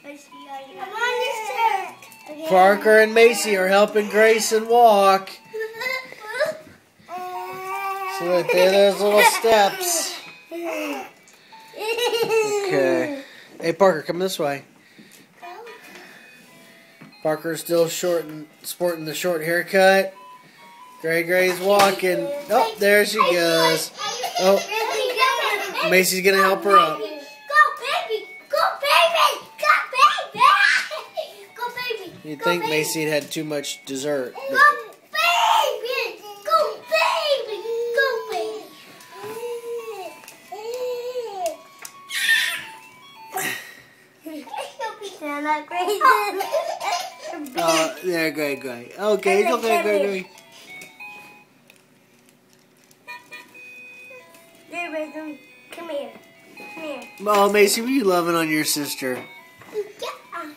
Come on, your shirt. Parker and Macy are helping Grayson walk. So right there, those little steps. Okay. Hey, Parker, come this way. Parker's still sporting the short haircut. Gray's walking. Oh, there she goes. Oh, Macy's gonna help her up. Go, baby! Go, baby! Go, baby! Go, baby! You'd think Macy had too much dessert. Go, baby! Go, baby! Go, baby! Stand up, Grayson. Oh, there, Gray. Okay, it's okay, Gray. There, Grayson. Come here. Come here. Oh, Macy, were you loving on your sister? Get on.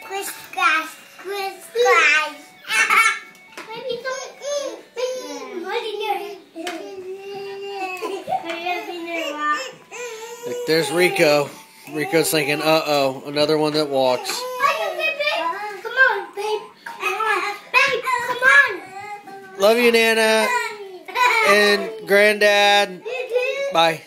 Crisscross. Baby, don't. Money near. Look, there's Rico. Rico's thinking, uh-oh, another one that walks. Come on, babe. Come on. Babe, come on. Love you, Nana and Granddad. Bye.